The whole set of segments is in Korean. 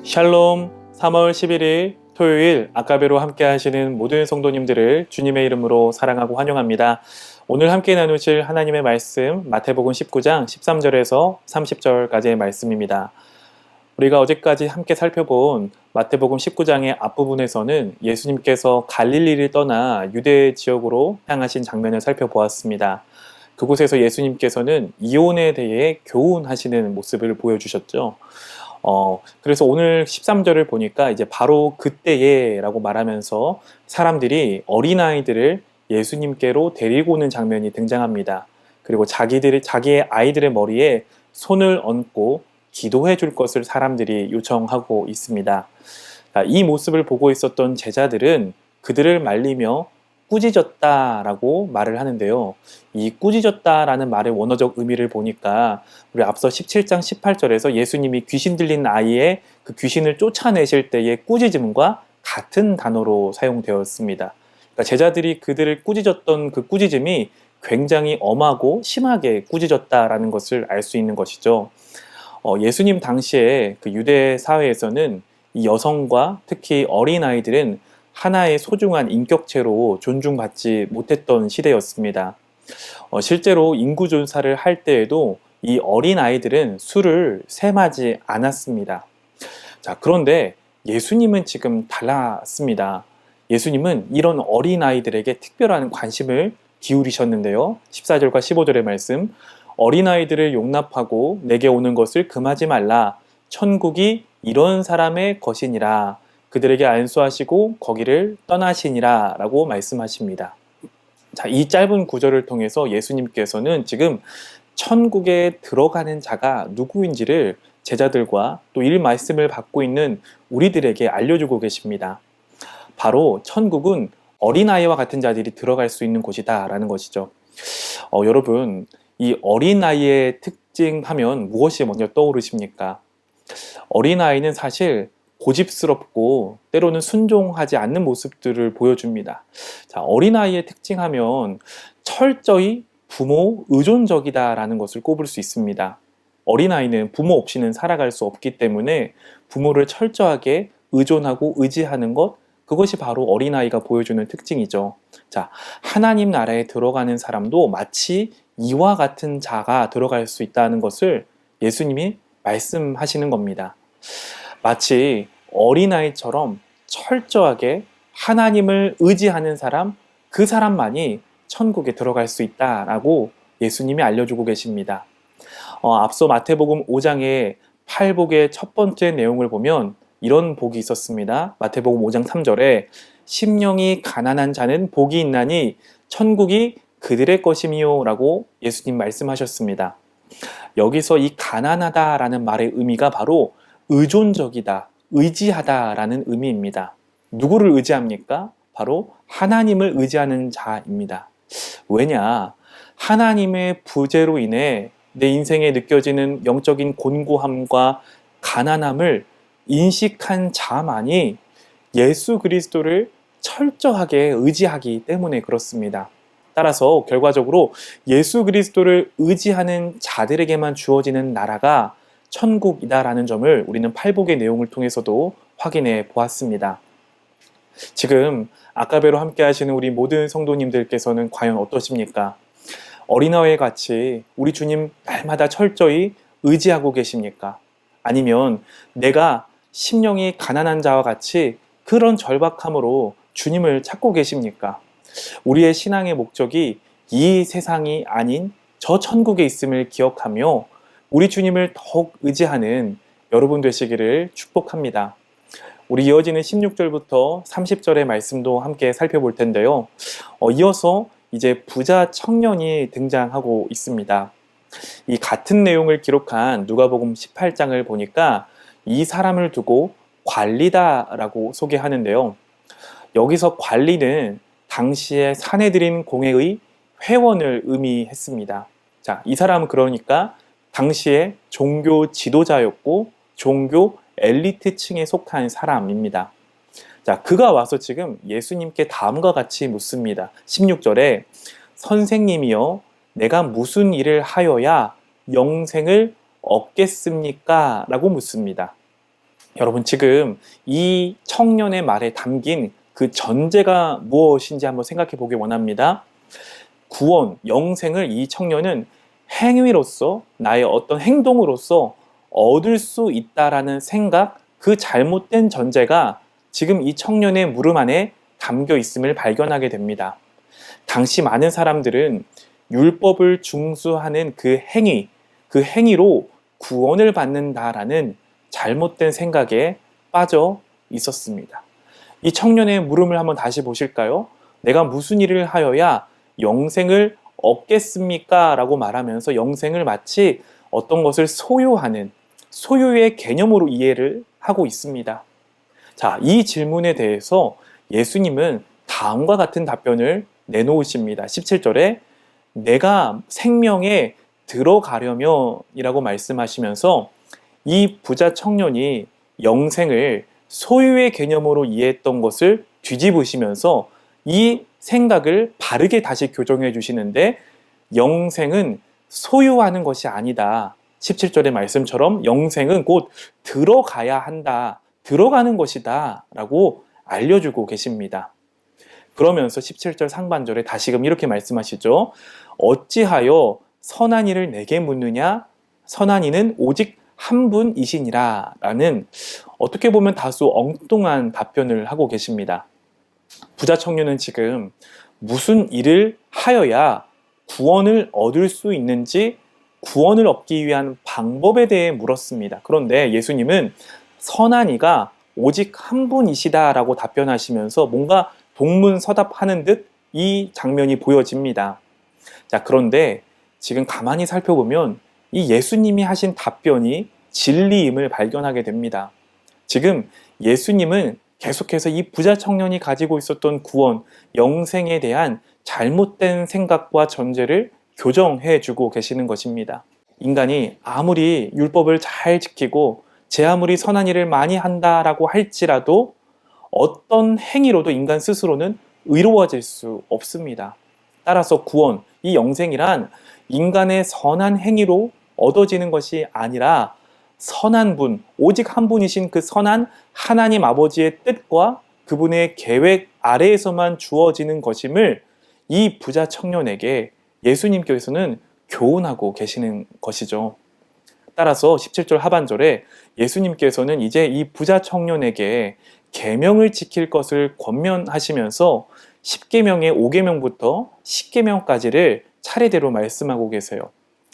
샬롬. 3월 11일 토요일 아까베로 함께 하시는 모든 성도님들을 주님의 이름으로 사랑하고 환영합니다. 오늘 함께 나누실 하나님의 말씀 마태복음 19장 13절에서 30절까지의 말씀입니다. 우리가 어제까지 함께 살펴본 마태복음 19장의 앞부분에서는 예수님께서 갈릴리를 떠나 유대 지역으로 향하신 장면을 살펴보았습니다. 그곳에서 예수님께서는 이혼에 대해 교훈하시는 모습을 보여주셨죠. 그래서 오늘 13절을 보니까 이제 바로 그때에 라고 말하면서 사람들이 어린아이들을 예수님께로 데리고 오는 장면이 등장합니다. 그리고 자기의 아이들의 머리에 손을 얹고 기도해 줄 것을 사람들이 요청하고 있습니다. 이 모습을 보고 있었던 제자들은 그들을 말리며 꾸짖었다라고 말을 하는데요. 이 꾸짖었다라는 말의 원어적 의미를 보니까 우리 앞서 17장 18절에서 예수님이 귀신 들린 아이의 그 귀신을 쫓아내실 때의 꾸짖음과 같은 단어로 사용되었습니다. 그러니까 제자들이 그들을 꾸짖었던 그 꾸짖음이 굉장히 엄하고 심하게 꾸짖었다라는 것을 알 수 있는 것이죠. 예수님 당시에 그 유대 사회에서는 이 여성과 특히 어린아이들은 하나의 소중한 인격체로 존중받지 못했던 시대였습니다. 실제로 인구조사를 할 때에도 이 어린아이들은 술을 셈하지 않았습니다. 자, 그런데 예수님은 지금 달랐습니다. 예수님은 이런 어린아이들에게 특별한 관심을 기울이셨는데요. 14절과 15절의 말씀, 어린아이들을 용납하고 내게 오는 것을 금하지 말라. 천국이 이런 사람의 것이니라. 그들에게 안수하시고 거기를 떠나시니라 라고 말씀하십니다. 자, 이 짧은 구절을 통해서 예수님께서는 지금 천국에 들어가는 자가 누구인지를 제자들과 또 이 말씀을 받고 있는 우리들에게 알려주고 계십니다. 바로 천국은 어린아이와 같은 자들이 들어갈 수 있는 곳이다 라는 것이죠. 여러분, 이 어린아이의 특징하면 무엇이 먼저 떠오르십니까? 어린아이는 사실 고집스럽고 때로는 순종하지 않는 모습들을 보여줍니다. 자, 어린아이의 특징하면 철저히 부모 의존적이다라는 것을 꼽을 수 있습니다. 어린아이는 부모 없이는 살아갈 수 없기 때문에 부모를 철저하게 의존하고 의지하는 것, 그것이 바로 어린아이가 보여주는 특징이죠. 자, 하나님 나라에 들어가는 사람도 마치 이와 같은 자가 들어갈 수 있다는 것을 예수님이 말씀하시는 겁니다. 마치 어린아이처럼 철저하게 하나님을 의지하는 사람, 그 사람만이 천국에 들어갈 수 있다라고 예수님이 알려주고 계십니다. 앞서 마태복음 5장의 팔복의 첫 번째 내용을 보면 이런 복이 있었습니다. 마태복음 5장 3절에 심령이 가난한 자는 복이 있나니 천국이 그들의 것이미요 라고 예수님 말씀하셨습니다. 여기서 이 가난하다라는 말의 의미가 바로 의존적이다, 의지하다라는 의미입니다. 누구를 의지합니까? 바로 하나님을 의지하는 자입니다. 왜냐? 하나님의 부재로 인해 내 인생에 느껴지는 영적인 곤고함과 가난함을 인식한 자만이 예수 그리스도를 철저하게 의지하기 때문에 그렇습니다. 따라서 결과적으로 예수 그리스도를 의지하는 자들에게만 주어지는 나라가 천국이다라는 점을 우리는 팔복의 내용을 통해서도 확인해 보았습니다. 지금 아까베로 함께 하시는 우리 모든 성도님들께서는 과연 어떠십니까? 어린아이와 같이 우리 주님 날마다 철저히 의지하고 계십니까? 아니면 내가 심령이 가난한 자와 같이 그런 절박함으로 주님을 찾고 계십니까? 우리의 신앙의 목적이 이 세상이 아닌 저 천국에 있음을 기억하며 우리 주님을 더욱 의지하는 여러분 되시기를 축복합니다. 우리 이어지는 16절부터 30절의 말씀도 함께 살펴볼 텐데요. 이어서 이제 부자 청년이 등장하고 있습니다. 이 같은 내용을 기록한 누가복음 18장을 보니까 이 사람을 두고 관리다라고 소개하는데요. 여기서 관리는 당시에 사내들인 공회의 회원을 의미했습니다. 자, 이 사람은 그러니까 당시에 종교 지도자였고 종교 엘리트층에 속한 사람입니다. 자, 그가 와서 지금 예수님께 다음과 같이 묻습니다. 16절에 선생님이여 내가 무슨 일을 하여야 영생을 얻겠습니까? 라고 묻습니다. 여러분, 지금 이 청년의 말에 담긴 그 전제가 무엇인지 한번 생각해 보기 원합니다. 구원, 영생을 이 청년은 행위로서, 나의 어떤 행동으로서 얻을 수 있다라는 생각, 그 잘못된 전제가 지금 이 청년의 물음 안에 담겨 있음을 발견하게 됩니다. 당시 많은 사람들은 율법을 중수하는 그 행위로 구원을 받는다라는 잘못된 생각에 빠져 있었습니다. 이 청년의 물음을 한번 다시 보실까요? 내가 무슨 일을 하여야 영생을 얻겠습니까? 라고 말하면서 영생을 마치 어떤 것을 소유하는 소유의 개념으로 이해를 하고 있습니다. 자, 이 질문에 대해서 예수님은 다음과 같은 답변을 내놓으십니다. 17절에 내가 생명에 들어가려면 이라고 말씀하시면서 이 부자 청년이 영생을 소유의 개념으로 이해했던 것을 뒤집으시면서 이 생각을 바르게 다시 교정해 주시는데, 영생은 소유하는 것이 아니다. 17절의 말씀처럼 영생은 곧 들어가야 한다. 들어가는 것이다. 라고 알려주고 계십니다. 그러면서 17절 상반절에 다시금 이렇게 말씀하시죠. 어찌하여 선한 이를 내게 묻느냐? 선한 이는 오직 한 분이시니라. 라는 어떻게 보면 다소 엉뚱한 답변을 하고 계십니다. 부자 청년은 지금 무슨 일을 하여야 구원을 얻을 수 있는지, 구원을 얻기 위한 방법에 대해 물었습니다. 그런데 예수님은 선한 이가 오직 한 분이시다라고 답변하시면서 뭔가 동문서답하는 듯 이 장면이 보여집니다. 자, 그런데 지금 가만히 살펴보면 이 예수님이 하신 답변이 진리임을 발견하게 됩니다. 지금 예수님은 계속해서 이 부자 청년이 가지고 있었던 구원, 영생에 대한 잘못된 생각과 전제를 교정해 주고 계시는 것입니다. 인간이 아무리 율법을 잘 지키고 제 아무리 선한 일을 많이 한다라고 할지라도 어떤 행위로도 인간 스스로는 의로워질 수 없습니다. 따라서 구원, 이 영생이란 인간의 선한 행위로 얻어지는 것이 아니라 선한 분, 오직 한 분이신 그 선한 하나님 아버지의 뜻과 그분의 계획 아래에서만 주어지는 것임을 이 부자 청년에게 예수님께서는 교훈하고 계시는 것이죠. 따라서 17절 하반절에 예수님께서는 이제 이 부자 청년에게 계명을 지킬 것을 권면하시면서 10계명의 5계명부터 10계명까지를 차례대로 말씀하고 계세요.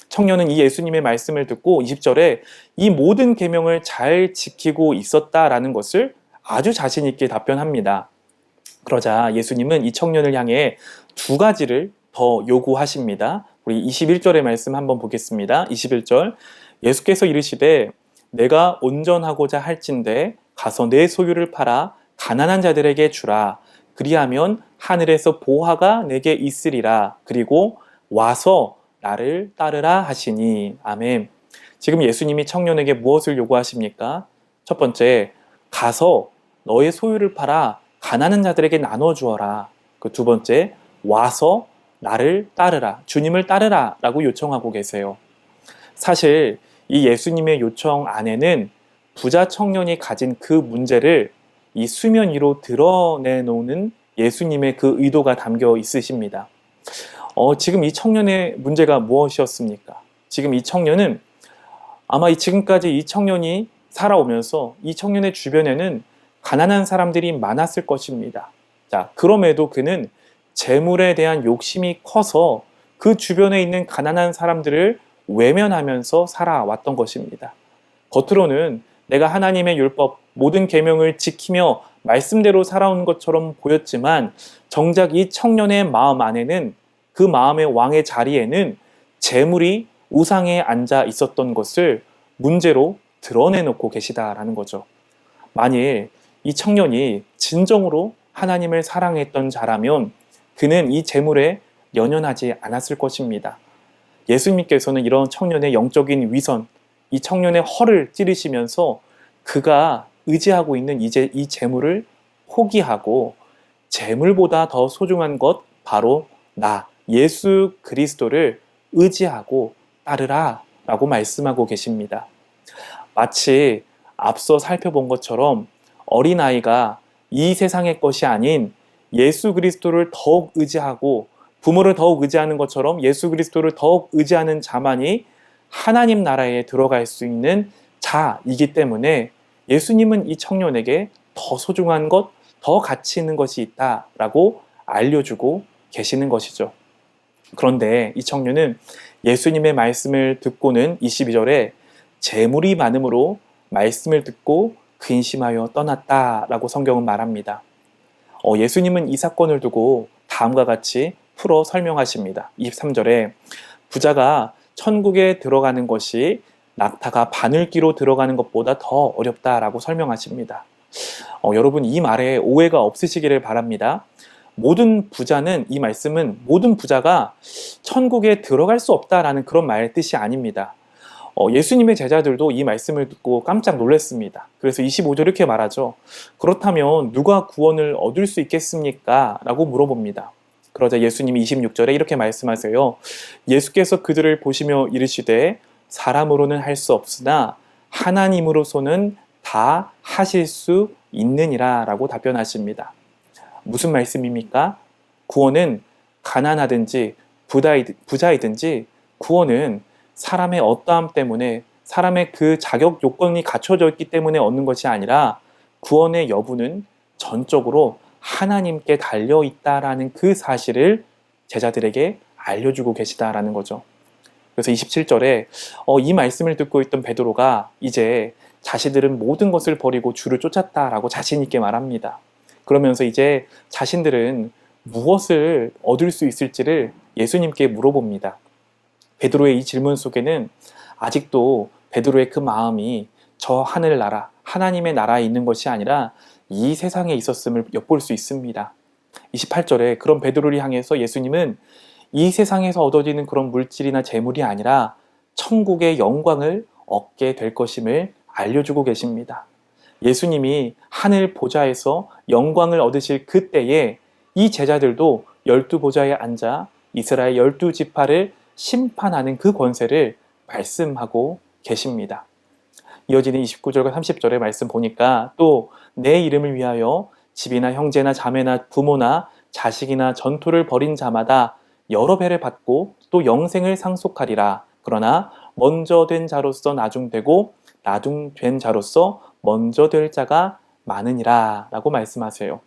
청년은 이 예수님의 말씀을 듣고 20절에 이 모든 계명을 잘 지키고 있었다라는 것을 아주 자신 있게 답변합니다. 그러자 예수님은 이 청년을 향해 두 가지를 더 요구하십니다. 우리 21절의 말씀 한번 보겠습니다. 21절, 예수께서 이르시되 내가 온전하고자 할진대 가서 내 소유를 팔아 가난한 자들에게 주라. 그리하면 하늘에서 보화가 내게 있으리라. 그리고 와서 나를 따르라 하시니. 아멘. 지금 예수님이 청년에게 무엇을 요구하십니까? 첫 번째, 가서 너의 소유를 팔아 가난한 자들에게 나눠주어라. 그 두 번째, 와서 나를 따르라. 주님을 따르라 라고 요청하고 계세요. 사실 이 예수님의 요청 안에는 부자 청년이 가진 그 문제를 이 수면 위로 드러내놓는 예수님의 그 의도가 담겨 있으십니다. 지금 이 청년의 문제가 무엇이었습니까? 지금 이 청년은 아마 지금까지 이 청년이 살아오면서 이 청년의 주변에는 가난한 사람들이 많았을 것입니다. 자, 그럼에도 그는 재물에 대한 욕심이 커서 그 주변에 있는 가난한 사람들을 외면하면서 살아왔던 것입니다. 겉으로는 내가 하나님의 율법, 모든 계명을 지키며 말씀대로 살아온 것처럼 보였지만 정작 이 청년의 마음 안에는, 그 마음의 왕의 자리에는 재물이 우상에 앉아 있었던 것을 문제로 드러내놓고 계시다라는 거죠. 만일 이 청년이 진정으로 하나님을 사랑했던 자라면 그는 이 재물에 연연하지 않았을 것입니다. 예수님께서는 이런 청년의 영적인 위선, 이 청년의 허를 찌르시면서 그가 의지하고 있는 이제 이 재물을 포기하고 재물보다 더 소중한 것 바로 나, 예수 그리스도를 의지하고 따르라 라고 말씀하고 계십니다. 마치 앞서 살펴본 것처럼 어린아이가 이 세상의 것이 아닌 예수 그리스도를 더욱 의지하고 부모를 더욱 의지하는 것처럼 예수 그리스도를 더욱 의지하는 자만이 하나님 나라에 들어갈 수 있는 자이기 때문에 예수님은 이 청년에게 더 소중한 것, 더 가치 있는 것이 있다라고 알려주고 계시는 것이죠. 그런데 이 청년은 예수님의 말씀을 듣고는 22절에 재물이 많음으로 말씀을 듣고 근심하여 떠났다라고 성경은 말합니다. 예수님은 이 사건을 두고 다음과 같이 풀어 설명하십니다. 23절에 부자가 천국에 들어가는 것이 낙타가 바늘기로 들어가는 것보다 더 어렵다라고 설명하십니다. 여러분 이 말에 오해가 없으시기를 바랍니다. 이 말씀은 모든 부자가 천국에 들어갈 수 없다라는 그런 말의 뜻이 아닙니다. 예수님의 제자들도 이 말씀을 듣고 깜짝 놀랐습니다. 그래서 25절 이렇게 말하죠. 그렇다면 누가 구원을 얻을 수 있겠습니까? 라고 물어봅니다. 그러자 예수님이 26절에 이렇게 말씀하세요. 예수께서 그들을 보시며 이르시되 사람으로는 할 수 없으나 하나님으로서는 다 하실 수 있느니라 라고 답변하십니다. 무슨 말씀입니까? 구원은 가난하든지 부자이든지 구원은 사람의 어떠함 때문에 사람의 그 자격 요건이 갖춰져 있기 때문에 얻는 것이 아니라 구원의 여부는 전적으로 하나님께 달려 있다라는 그 사실을 제자들에게 알려주고 계시다라는 거죠. 그래서 27절에 이 말씀을 듣고 있던 베드로가 이제 자신들은 모든 것을 버리고 주를 쫓았다라고 자신 있게 말합니다. 그러면서 이제 자신들은 무엇을 얻을 수 있을지를 예수님께 물어봅니다. 베드로의 이 질문 속에는 아직도 베드로의 그 마음이 저 하늘나라, 하나님의 나라에 있는 것이 아니라 이 세상에 있었음을 엿볼 수 있습니다. 28절에 그런 베드로를 향해서 예수님은 이 세상에서 얻어지는 그런 물질이나 재물이 아니라 천국의 영광을 얻게 될 것임을 알려주고 계십니다. 예수님이 하늘 보좌에서 영광을 얻으실 그때에 이 제자들도 12보좌에 앉아 이스라엘 12지파를 심판하는 그 권세를 말씀하고 계십니다. 이어지는 29절과 30절의 말씀 보니까 또 내 이름을 위하여 집이나 형제나 자매나 부모나 자식이나 전토를 벌인 자마다 여러 배를 받고 또 영생을 상속하리라. 그러나 먼저 된 자로서 나중되고 나중된 자로서 먼저 될 자가 많으니라 라고 말씀하세요.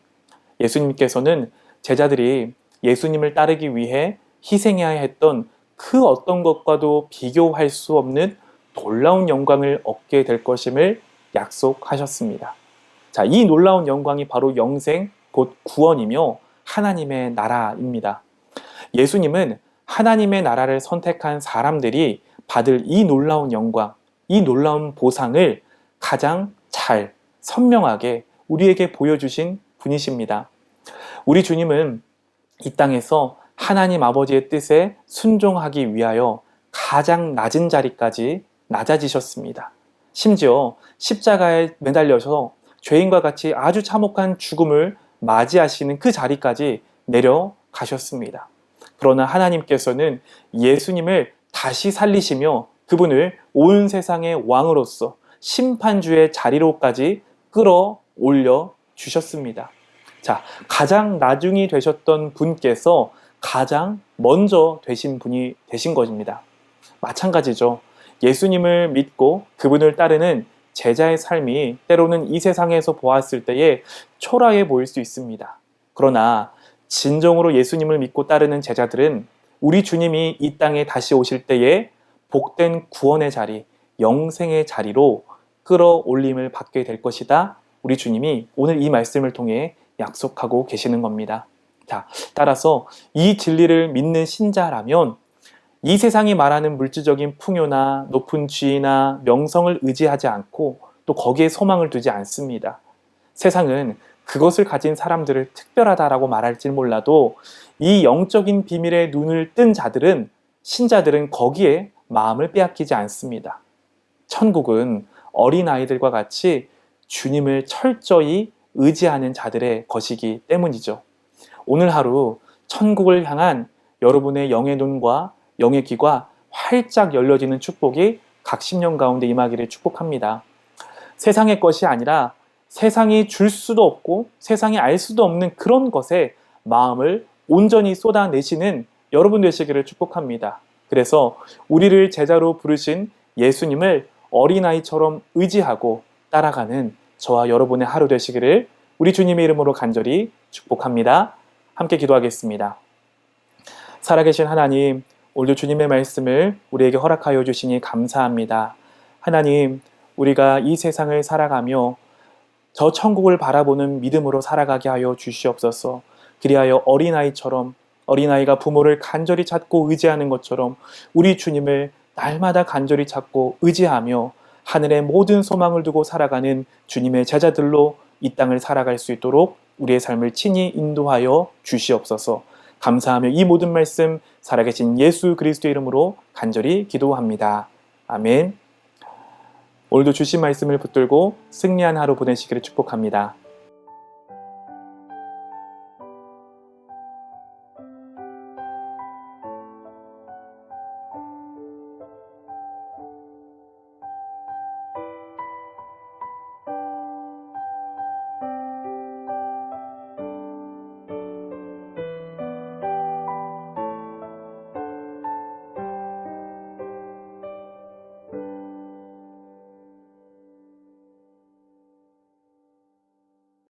예수님께서는 제자들이 예수님을 따르기 위해 희생해야 했던 그 어떤 것과도 비교할 수 없는 놀라운 영광을 얻게 될 것임을 약속하셨습니다. 자, 이 놀라운 영광이 바로 영생, 곧 구원이며 하나님의 나라입니다. 예수님은 하나님의 나라를 선택한 사람들이 받을 이 놀라운 영광, 이 놀라운 보상을 가장 잘, 선명하게 우리에게 보여주신 분이십니다. 우리 주님은 이 땅에서 하나님 아버지의 뜻에 순종하기 위하여 가장 낮은 자리까지 낮아지셨습니다. 심지어 십자가에 매달려서 죄인과 같이 아주 참혹한 죽음을 맞이하시는 그 자리까지 내려가셨습니다. 그러나 하나님께서는 예수님을 다시 살리시며 그분을 온 세상의 왕으로서 심판주의 자리로까지 끌어올려 주셨습니다. 자, 가장 나중이 되셨던 분께서 가장 먼저 되신 분이 되신 것입니다. 마찬가지죠. 예수님을 믿고 그분을 따르는 제자의 삶이 때로는 이 세상에서 보았을 때에 초라해 보일 수 있습니다. 그러나 진정으로 예수님을 믿고 따르는 제자들은 우리 주님이 이 땅에 다시 오실 때에 복된 구원의 자리, 영생의 자리로 끌어올림을 받게 될 것이다. 우리 주님이 오늘 이 말씀을 통해 약속하고 계시는 겁니다. 자, 따라서 이 진리를 믿는 신자라면 이 세상이 말하는 물질적인 풍요나 높은 지위나 명성을 의지하지 않고 또 거기에 소망을 두지 않습니다. 세상은 그것을 가진 사람들을 특별하다라고 말할지 몰라도 이 영적인 비밀에 눈을 뜬 자들은, 신자들은 거기에 마음을 빼앗기지 않습니다. 천국은 어린아이들과 같이 주님을 철저히 의지하는 자들의 것이기 때문이죠. 오늘 하루 천국을 향한 여러분의 영의 눈과 영의 귀가 활짝 열려지는 축복이 각 10년 가운데 임하기를 축복합니다. 세상의 것이 아니라 세상이 줄 수도 없고 세상이 알 수도 없는 그런 것에 마음을 온전히 쏟아내시는 여러분 되시기를 축복합니다. 그래서 우리를 제자로 부르신 예수님을 어린아이처럼 의지하고 따라가는 저와 여러분의 하루 되시기를 우리 주님의 이름으로 간절히 축복합니다. 함께 기도하겠습니다. 살아계신 하나님, 오늘도 주님의 말씀을 우리에게 허락하여 주시니 감사합니다. 하나님, 우리가 이 세상을 살아가며 저 천국을 바라보는 믿음으로 살아가게 하여 주시옵소서. 그리하여 어린아이가 부모를 간절히 찾고 의지하는 것처럼 우리 주님을 날마다 간절히 찾고 의지하며 하늘의 모든 소망을 두고 살아가는 주님의 제자들로 이 땅을 살아갈 수 있도록 우리의 삶을 친히 인도하여 주시옵소서. 감사하며 이 모든 말씀 살아계신 예수 그리스도의 이름으로 간절히 기도합니다. 아멘. 오늘도 주신 말씀을 붙들고 승리한 하루 보내시기를 축복합니다.